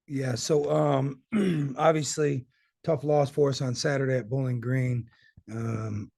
Yeah. So obviously tough loss for us on Saturday at Bowling Green. Um,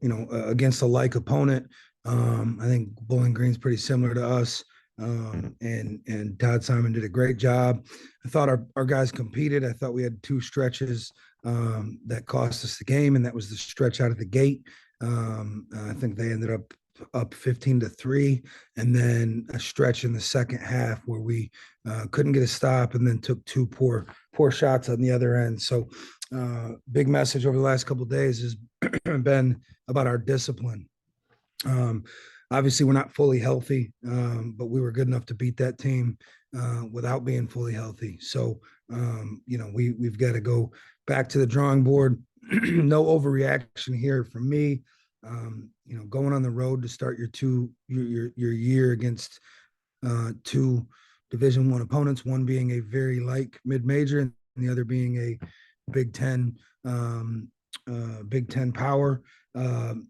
against a like opponent. I think Bowling Green's pretty similar to us. And Todd Simon did a great job. I thought our guys competed. I thought we had two stretches that cost us the game, and that was the stretch out of the gate. I think they ended up 15-3, and then a stretch in the second half where we couldn't get a stop, and then took two poor shots on the other end. So, big message over the last couple of days has been about our discipline. Um, Obviously, we're not fully healthy, but we were good enough to beat that team without being fully healthy. So, we've got to go back to the drawing board. No overreaction here from me. Going on the road to start your year against two Division I opponents, one being a very like mid major, and the other being a Big Ten Big Ten power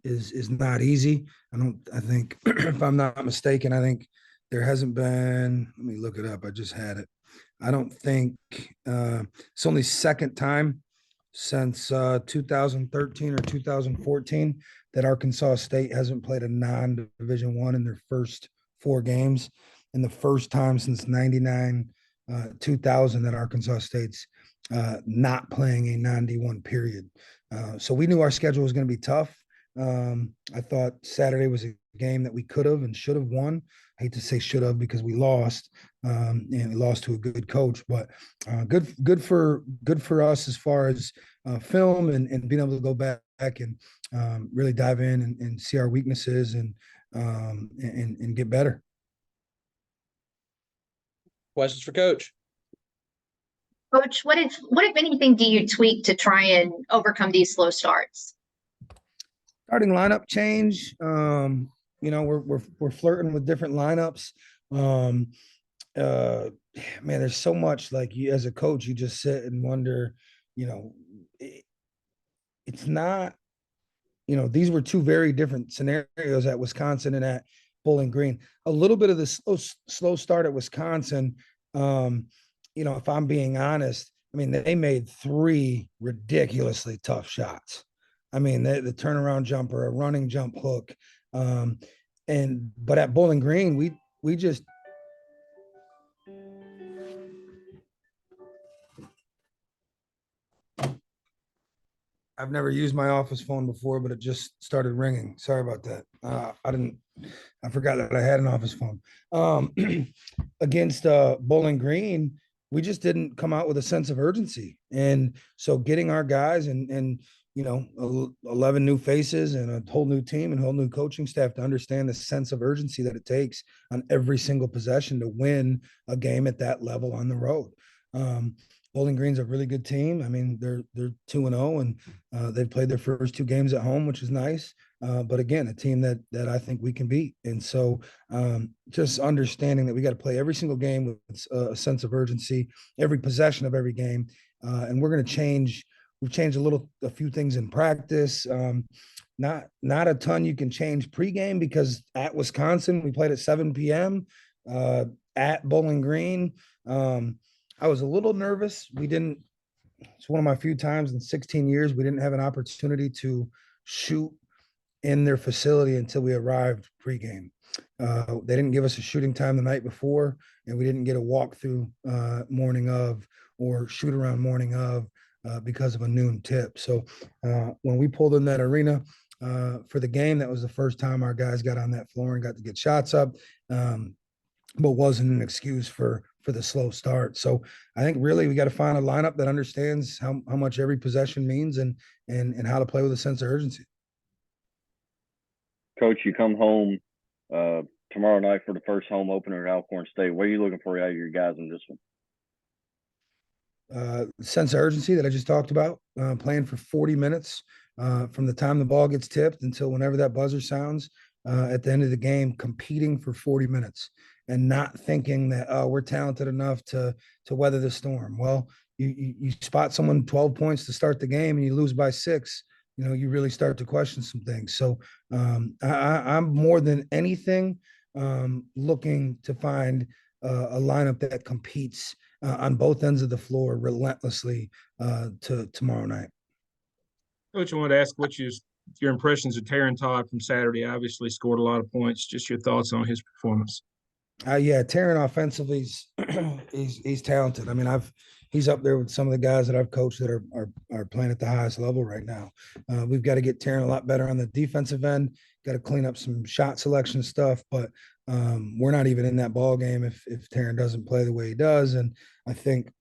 is not easy. I think if I'm not mistaken, I think there hasn't been. Let me look it up. I just had it. I don't think it's only second time since 2013 or 2014 that Arkansas State hasn't played a non-Division One in their first four games, and the first time since '99, 2000 that Arkansas State's not playing a non-D1 period. So we knew our schedule was going to be tough. I thought Saturday was a game that we could have and should have won. I hate to say should have because we lost, and we lost to a good coach, but good for us as far as film and being able to go back and really dive in and see our weaknesses and get better. Questions for Coach? Coach, what if anything do you tweak to try and overcome these slow starts? Starting lineup change. We're flirting with different lineups. Um, uh, Man, there's so much like you as a coach, you just sit and wonder. You know, it's not. These were two very different scenarios at Wisconsin and at Bowling Green. A little bit of the slow start at Wisconsin. Um, if I'm being honest, I mean, they made three ridiculously tough shots. I mean, the turnaround jumper, a running jump hook. But at Bowling Green, we just I've never used my office phone before, but it just started ringing. Sorry about that. I forgot that I had an office phone. Um, Against Bowling Green, we just didn't come out with a sense of urgency. And so getting our guys and 11 new faces and a whole new team and whole new coaching staff to understand the sense of urgency that it takes on every single possession to win a game at that level on the road. Um, Bowling Green's a really good team. I mean, they're 2-0, and they've played their first two games at home, which is nice. But again, a team that I think we can beat. And so just understanding that we got to play every single game with a sense of urgency, every possession of every game. And we're going to change. We've changed a few things in practice. Not a ton you can change pregame because at Wisconsin, we played at 7 p.m. At Bowling Green. I was a little nervous. It's one of my few times in 16 years we didn't have an opportunity to shoot in their facility until we arrived pregame. They didn't give us a shooting time the night before, and we didn't get a walkthrough morning of or shoot around morning of because of a noon tip. So when we pulled in that arena for the game, that was the first time our guys got on that floor and got to get shots up, but wasn't an excuse for the slow start. So I think really we got to find a lineup that understands how much every possession means and how to play with a sense of urgency. Coach, you come home tomorrow night for the first home opener at Alcorn State. What are you looking for out of your guys in this one? Sense of urgency that I just talked about, playing for 40 minutes from the time the ball gets tipped until whenever that buzzer sounds at the end of the game, competing for 40 minutes and not thinking that we're talented enough to weather the storm. Well, you spot someone 12 points to start the game and you lose by 6. You really start to question some things. So I'm more than anything looking to find a lineup that competes on both ends of the floor relentlessly to tomorrow night. Coach, I wanted to ask what your impressions of Taron Todd from Saturday. Obviously scored a lot of points. Just your thoughts on his performance. Yeah, Taron offensively, he's talented. I mean, he's up there with some of the guys that I've coached that are playing at the highest level right now. We've got to get Taron a lot better on the defensive end. Got to clean up some shot selection stuff, but we're not even in that ball game if Taron doesn't play the way he does. And I think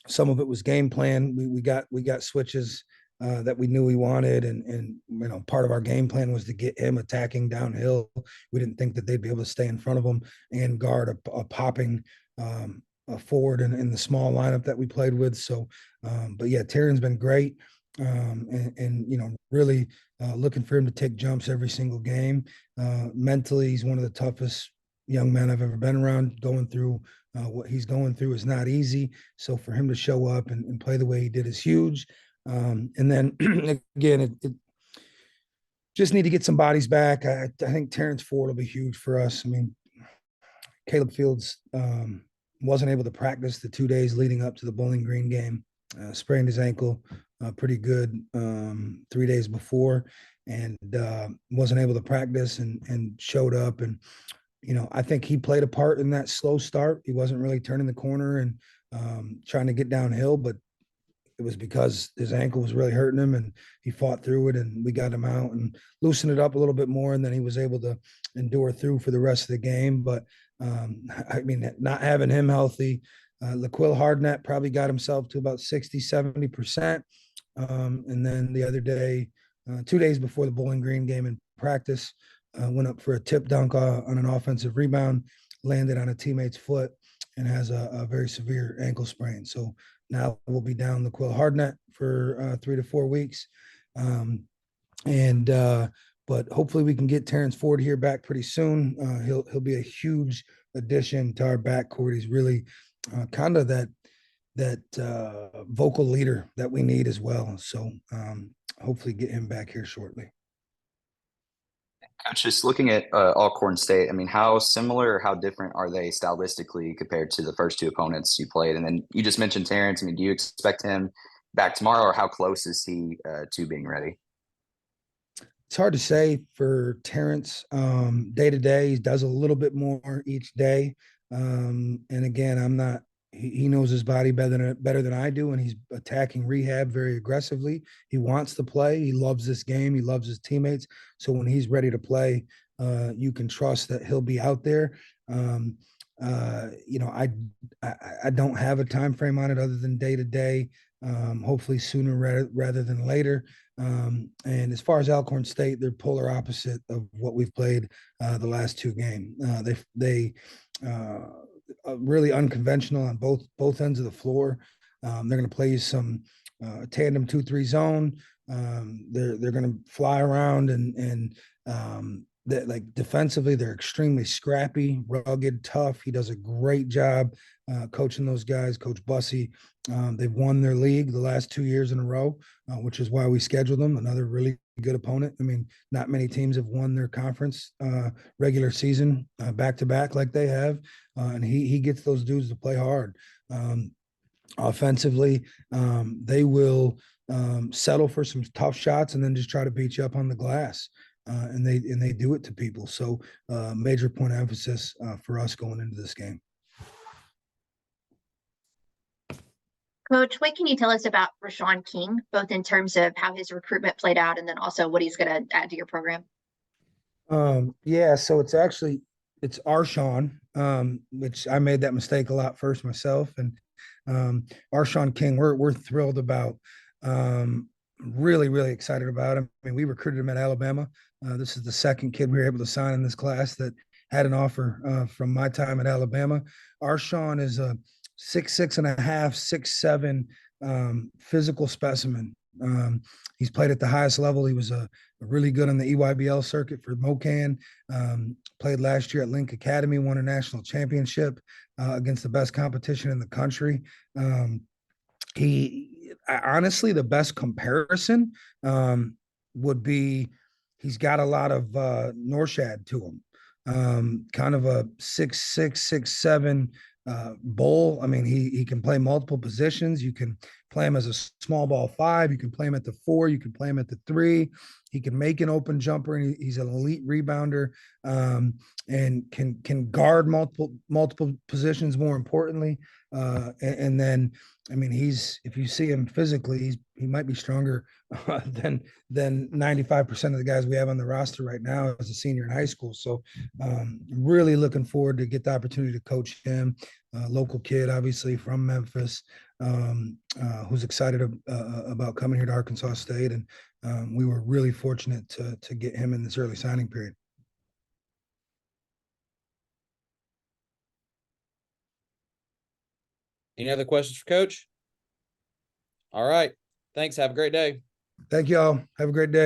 some of it was game plan. We got switches that we knew we wanted, and you know, part of our game plan was to get him attacking downhill. We didn't think that they'd be able to stay in front of him and guard a popping a forward in the small lineup that we played with. So, but yeah, Taron's been great, and you know, really looking for him to take jumps every single game. Mentally, he's one of the toughest young men I've ever been around. Going through what he's going through is not easy. So for him to show up and play the way he did is huge. And then again, it just need to get some bodies back. I think Terrence Ford will be huge for us. I mean, Caleb Fields wasn't able to practice the 2 days leading up to the Bowling Green game. Sprained his ankle pretty good 3 days before, and wasn't able to practice and showed up. And you know, I think he played a part in that slow start. He wasn't really turning the corner and trying to get downhill, but it was because his ankle was really hurting him, and he fought through it, and we got him out and loosened it up a little bit more. And then he was able to endure through for the rest of the game. But I mean, not having him healthy, Laquil Hardnett probably got himself to about 60, 70%. And then the other day, 2 days before the Bowling Green game in practice, went up for a tip dunk on an offensive rebound, landed on a teammate's foot, and has a very severe ankle sprain. So now we'll be down Laquil Hardnett for 3 to 4 weeks. But hopefully we can get Terrence Ford here back pretty soon. He'll be a huge addition to our backcourt. He's really kind of that vocal leader that we need as well. So hopefully get him back here shortly. Coach, just looking at Alcorn State, I mean, how similar or how different are they stylistically compared to the first two opponents you played? And then you just mentioned Terrence. I mean, do you expect him back tomorrow, or how close is he to being ready? It's hard to say for Terrence. Day to day, he does a little bit more each day. And again, I'm not. He knows his body better than I do, and he's attacking rehab very aggressively. He wants to play. He loves this game. He loves his teammates. So when he's ready to play, you can trust that he'll be out there. You know, I don't have a time frame on it other than day to day. Hopefully sooner rather than later. And as far as Alcorn State, they're polar opposite of what we've played the last two games. They really unconventional on both ends of the floor. They're going to play some tandem 2-3 zone. They're going to fly around and like defensively, they're extremely scrappy, rugged, tough. He does a great job coaching those guys. Coach Bussey. They've won their league the last 2 years in a row, which is why we scheduled them. Another really good opponent. I mean, not many teams have won their conference regular season back to back like they have, and he gets those dudes to play hard. Offensively, they will settle for some tough shots and then just try to beat you up on the glass. And they do it to people. So major point of emphasis for us going into this game. Coach, what can you tell us about Rashawn King, both in terms of how his recruitment played out and then also what he's going to add to your program? Yeah, so it's Arshawn, which I made that mistake a lot first myself. And Arshawn King, we're thrilled about. Really, really excited about him. I mean, we recruited him at Alabama. This is the second kid we were able to sign in this class that had an offer from my time at Alabama. Arshawn is a 6'6.5", 6'7" physical specimen. He's played at the highest level. He was really good on the EYBL circuit for Mocan. Played last year at Link Academy, won a national championship against the best competition in the country. Honestly, the best comparison would be he's got a lot of Norshad to him. kind of a 6'6", 6'7" bull. I mean, he can play multiple positions. You can play him as a small ball 5. You can play him at the 4. You can play him at the 3. He can make an open jumper, and he's an elite rebounder, and can guard multiple positions. More importantly, and then, I mean, if you see him physically, he might be stronger than 95% of the guys we have on the roster right now as a senior in high school. So really looking forward to get the opportunity to coach him. Local kid, obviously from Memphis, who's excited about coming here to Arkansas State, and we were really fortunate to get him in this early signing period. Any other questions for Coach? All right. Thanks. Have a great day. Thank you all. Have a great day.